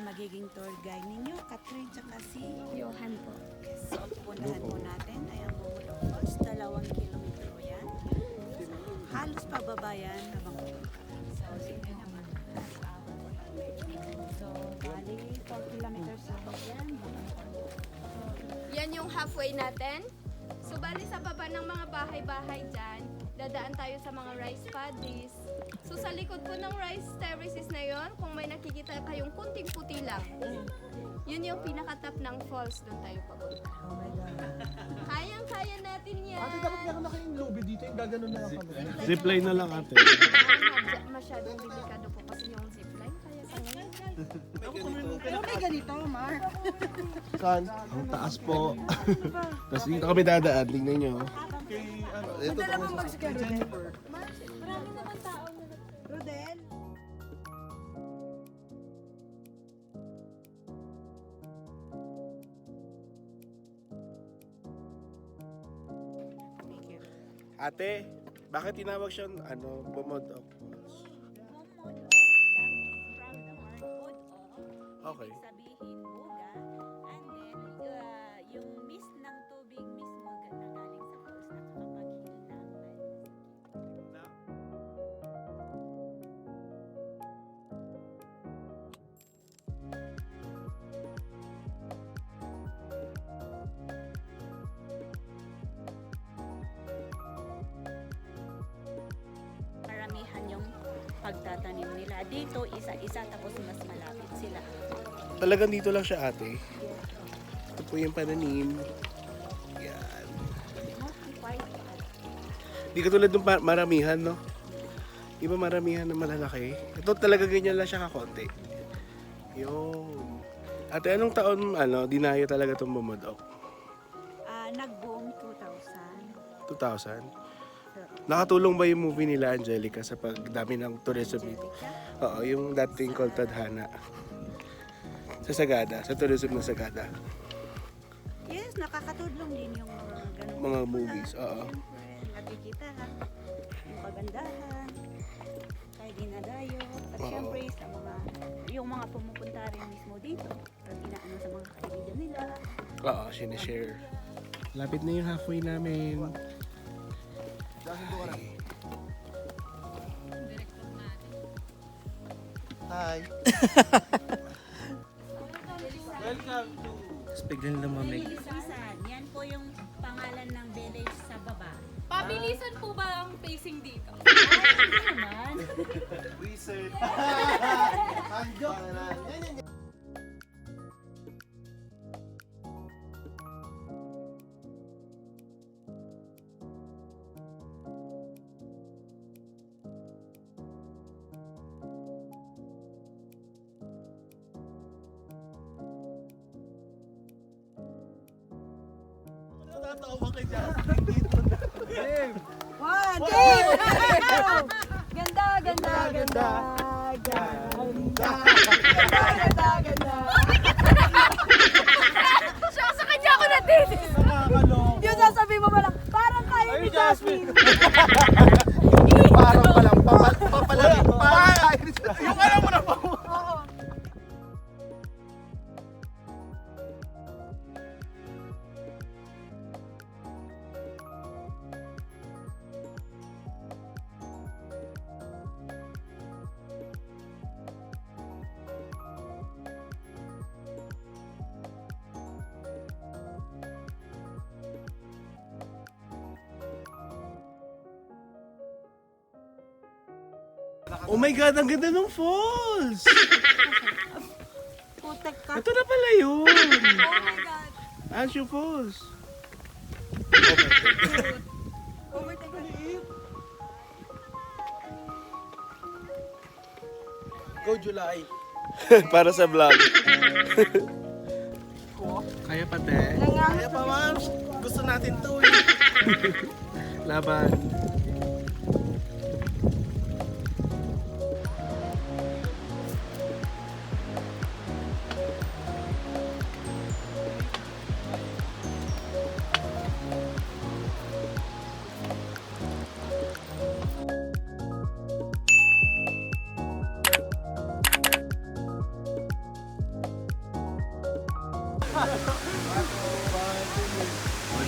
magiging tour guide ninyo, Catherine tsaka si Johan po. So, puntahan po natin ay ang Bomod-ok Falls. 2 kilometro yan. Halos pababa yan habang pupunta. So, sige naman. So, bali 4 kilometers ako yan. Yan yung halfway natin. So, bali sa baba ng mga bahay-bahay dyan, dadaan tayo sa mga rice paddies. So, sa likod po ng rice terraces na yon, kung may nakikita kayong kunting puti lang, yun yung pinaka-top ng falls, doon tayo papunta. Oh my God. Kayang-kaya natin yan. Ate, dapat meron na kayong lobby dito, yung gaganon na lang kami. Zipline na lang ate. Masyadong delikado po kasi yung zipline. Kaya sa ngayon. Pero may ganito, Mark. Saan? Ang taas po. Tapos dito kami dadaan, tingnan nyo. Kay, ano, Punta na bang mag-secure, Rodel? Marami naman tao na Rodel? Ate, bakit tinawag siyang Bomod-ok Falls? Bomod-ok comes from the word bod-ok. Okay. Ibig sabihin buga. And then, yung mist ng tubig mismo na galing sa falls nakakapag-heal ng man. Maramihan yung pagtatanim nila. Dito, isa-isa, tapos mas malapit sila. Talagang dito lang siya ate. Ito po yung pananim. Yan. Di katulad ng maramihan, no? Iba maramihan na malalaki. Ito talaga ganyan lang siya kakonti. Yun. Ate, anong taon dinayo talaga itong Bomod-ok? Nag-boom 2000. 2000? Nakatulong ba yung movie nila Angelica sa pagdami ng tourism dito? Angelica? Oo, yung dating called Tadhana. Sa Sagada, sa tourism ng Sagada. Yes, nakakatulong din yung ganun. Mga movies, oo. Siyempre, nakikita ha, yung kagandahan, kaya dinadayo. At Oo. siyempre, sa yung mga pumupunta rin mismo dito, at inaano sa mga kaibigan nila. Oo, sinishare. Lapit na yung halfway namin. Gasundo ka na. Hi. Welcome to... Spigil na mamig. Bilisan, yan po yung pangalan ng village sa baba. Pabilisan po ba ang pacing dito? Ay, naman. Wizard. Ang joke. Yan. Natatawa ka dyan. Dito na. Game. One, two, ganda, ganda, ganda, ganda, ganda. Siya, sa kanya ako natitis! Nakakalong. Yung sasabihin mo pa lang, parang kaya Ay, ni Jasmine. Jasmine. Parang palang papalalim. Yung alam mo na po. Oo. Oh my God, ang ganda ng falls! Putek ka. Ito na pala yun! Oh my God. Anshu Falls. Overtake ka. Go July. Para sa vlog. Kaya pa, te. Kaya pa, ma'am. Gusto natin to eh. Laban.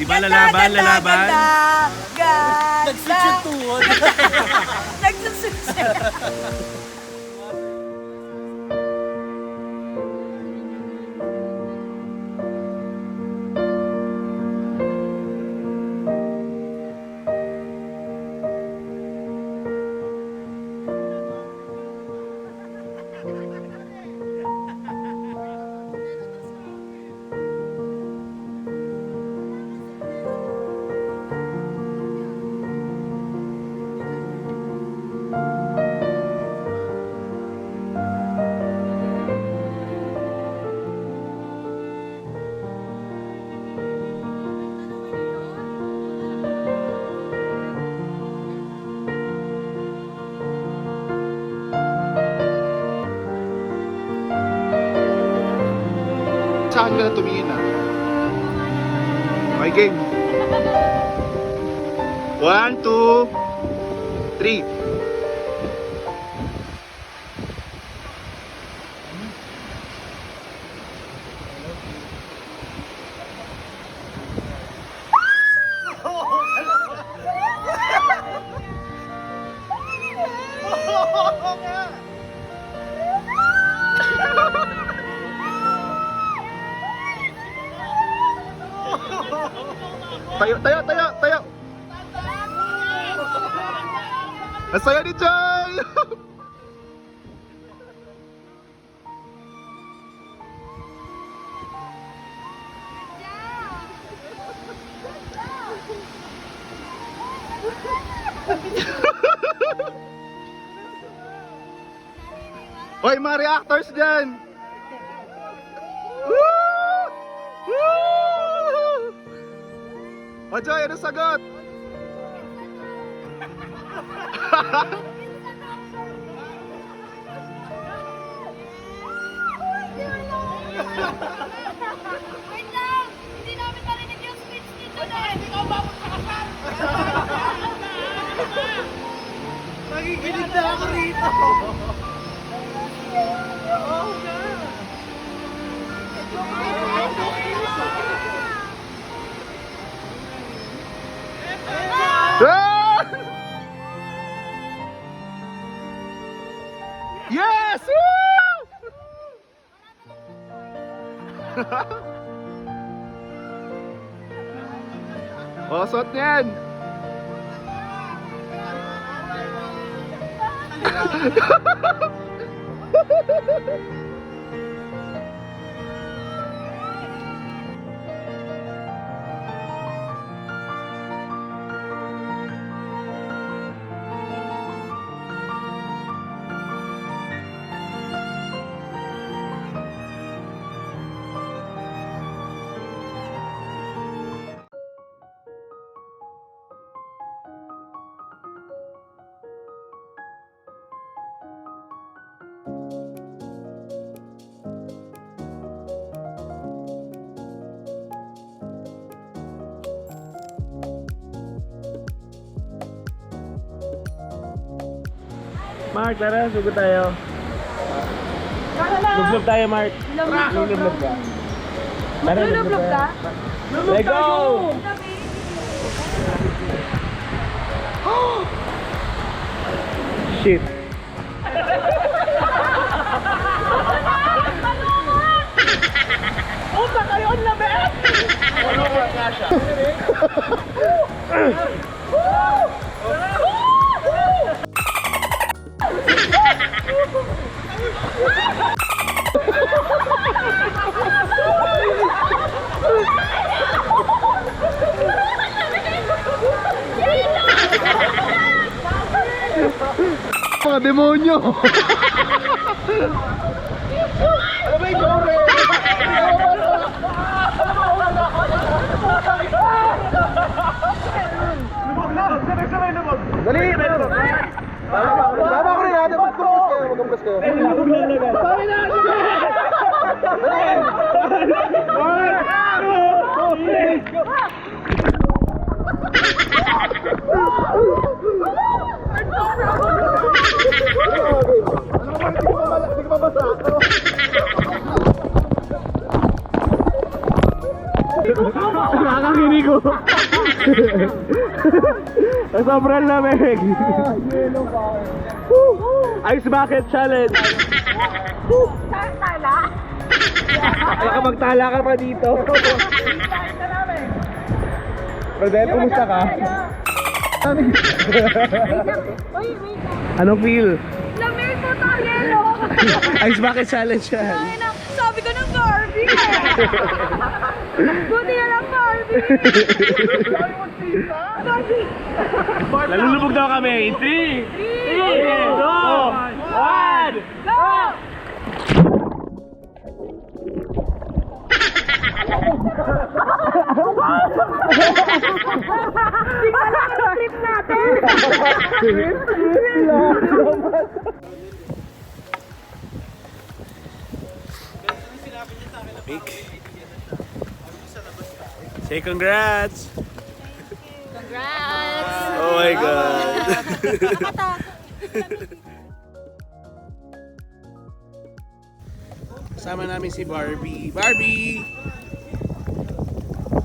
Di ba lalaban, lalaban? Ganda! Nag-switch yung tuhod. Nagsuswitch siya. Saan ka na tumingin ah? Okay, game. 1, 2, 3. Tayo, tayo, tayo, tayo! Ang saya ni Joy! Hoy, mga reactors dyan! Woo! Woo! O Joy, ano sagot? Wait lang! Hindi namin narinig yung speech ni Joy. Hindi ka umabot sa kasal! Nagiginig na ako rito! Oh, God! Ah! Yes! Woo! Osot niyan! Mark, tara, sugo tayo. Lublog tayo, Mark. Lublog ka. Tara, lublog ka? Let's go! Shit. Upa kayo ang labet! Ano ba nga siya? Mga demonyo! Ano ba yung gore? Lubog na! Sabay-sabay lubog! Dali! Tama ko rin natin! Magkumpras kayo! Lubog na talaga! Sabi na! Dali! Hindi ka mabasa! Nakakakinig! maliligo. Sa sobrang lamig. Ice bucket challenge. Nakapagtala ka pa dito. Rodel, kumusta ka? Anong feel? Lamig po tayo! Ice bucket challenge yan. Ay, sabi ko ng Barbie! Buti na lang Barbie! Nalulubog daw kami. 3, 2, 1, Go! Trip natin! Say congrats! Congrats! Oh my God! Kasama namin si Barbie. Barbie!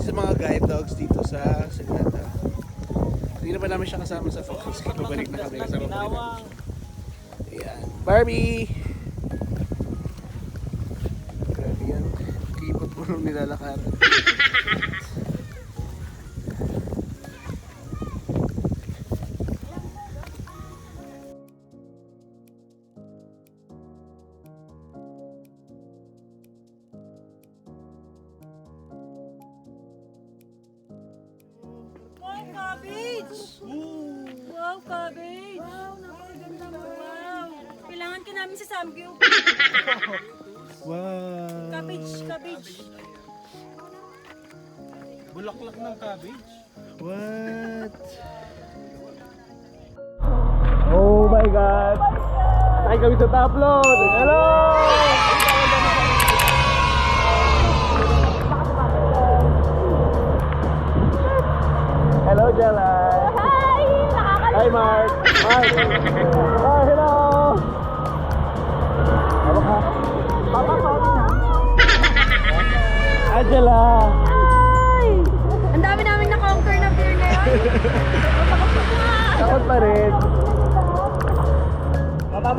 Isa sa mga guide dogs dito sa Sagada. Hindi na pa namin siya kasama sa focus. Kaya pabalik na kami kasama pa rin namin. Ayan. Barbie! Grabe yan. Kipot po nung nilalakaran. Wow, cabbage! Wow, napakaganda mo. Wow! Kailangan ka namin sa Samgyup. Wow! Cabbage. Bulaklak ng cabbage. What? Oh my God! Sakay kami sa top load! Hello! Hello, Jella! Hi! Hi, Mark! Mark! Oh, hello! Hawak ka! Angela! Hi! Ang dami namin na-conquer na beer ngayon. Takot pa rin. Oh my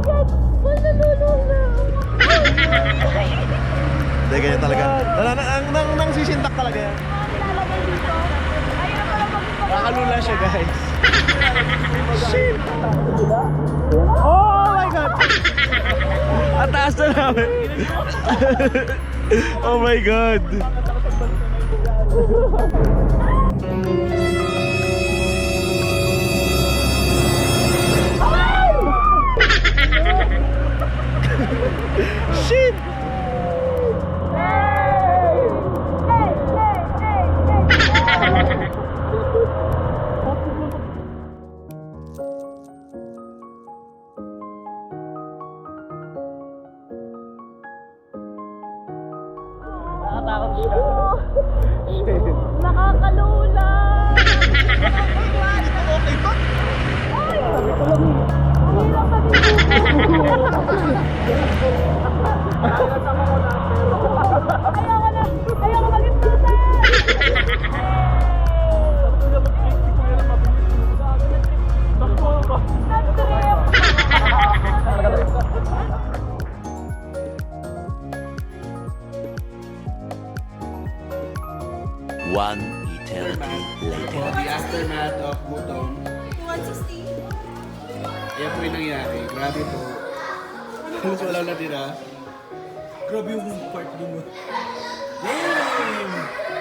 God! Malululong na! Hindi, ganyan talaga. Nang sisintak talaga yan. Nilalagay dito. Ayun pala mag-ipag. Nakakalula siya, guys. Shit! Oh my God! Ang taas na namin. Oh my God. Shit! Nakakalula! Okay ba? Ayoko mag-iputan! One eternity later. The aftermath of gutom. 160. Ayan po yung nangyari. Grabe po. Halos walang natira. Grabe yung part dun. Damn!